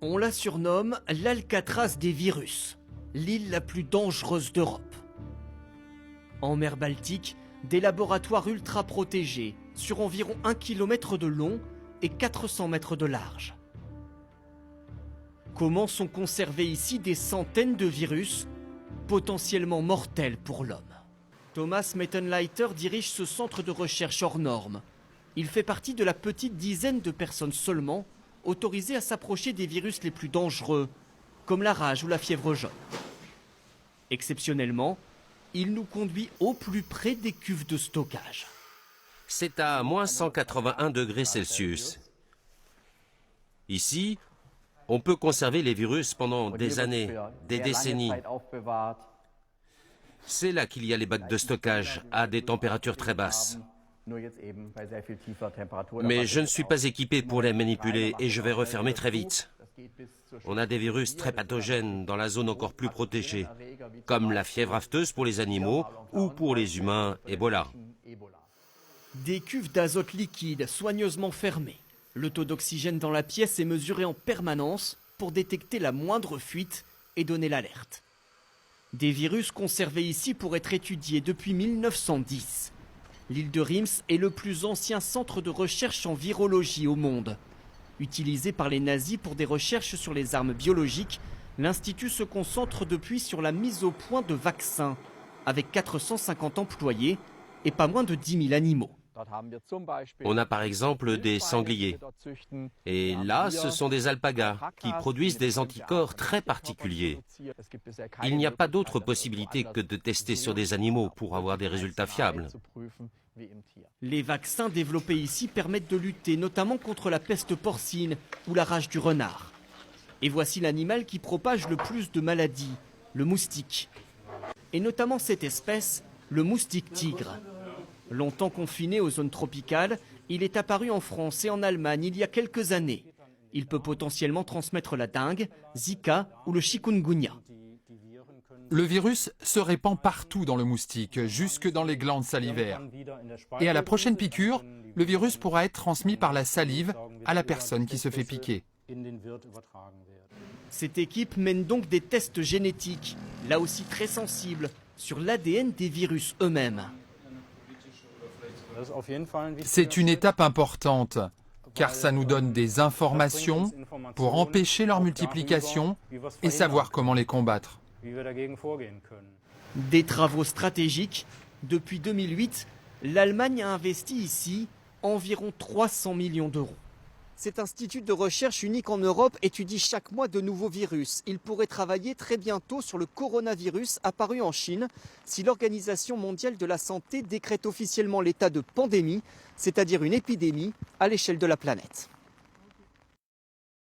On la surnomme l'Alcatraz des virus, l'île la plus dangereuse d'Europe. En mer Baltique, des laboratoires ultra protégés sur environ 1 km de long et 400 mètres de large. Comment sont conservés ici des centaines de virus potentiellement mortels pour l'homme? Thomas Mettenleiter dirige ce centre de recherche hors norme. Il fait partie de la petite dizaine de personnes seulement autorisées à s'approcher des virus les plus dangereux, comme la rage ou la fièvre jaune. Exceptionnellement, il nous conduit au plus près des cuves de stockage. C'est à moins 181 degrés Celsius. Ici, on peut conserver les virus pendant des années, des décennies. C'est là qu'il y a les bacs de stockage à des températures très basses. Mais je ne suis pas équipé pour les manipuler et je vais refermer très vite. On a des virus très pathogènes dans la zone encore plus protégée, comme la fièvre afteuse pour les animaux ou pour les humains, Ebola. Des cuves d'azote liquide soigneusement fermées. Le taux d'oxygène dans la pièce est mesuré en permanence pour détecter la moindre fuite et donner l'alerte. Des virus conservés ici pour être étudiés depuis 1910. L'île de Reims est le plus ancien centre de recherche en virologie au monde. Utilisé par les nazis pour des recherches sur les armes biologiques, l'Institut se concentre depuis sur la mise au point de vaccins, avec 450 employés et pas moins de 10 000 animaux. On a par exemple des sangliers. Et là, ce sont des alpagas qui produisent des anticorps très particuliers. Il n'y a pas d'autre possibilité que de tester sur des animaux pour avoir des résultats fiables. Les vaccins développés ici permettent de lutter notamment contre la peste porcine ou la rage du renard. Et voici l'animal qui propage le plus de maladies, le moustique. Et notamment cette espèce, le moustique tigre. Longtemps confiné aux zones tropicales, il est apparu en France et en Allemagne il y a quelques années. Il peut potentiellement transmettre la dengue, Zika ou le chikungunya. Le virus se répand partout dans le moustique, jusque dans les glandes salivaires. Et à la prochaine piqûre, le virus pourra être transmis par la salive à la personne qui se fait piquer. Cette équipe mène donc des tests génétiques, là aussi très sensibles, sur l'ADN des virus eux-mêmes. C'est une étape importante, car ça nous donne des informations pour empêcher leur multiplication et savoir comment les combattre. Des travaux stratégiques. Depuis 2008, l'Allemagne a investi ici environ 300 millions d'euros. Cet institut de recherche unique en Europe étudie chaque mois de nouveaux virus. Il pourrait travailler très bientôt sur le coronavirus apparu en Chine si l'Organisation mondiale de la santé décrète officiellement l'état de pandémie, c'est-à-dire une épidémie à l'échelle de la planète.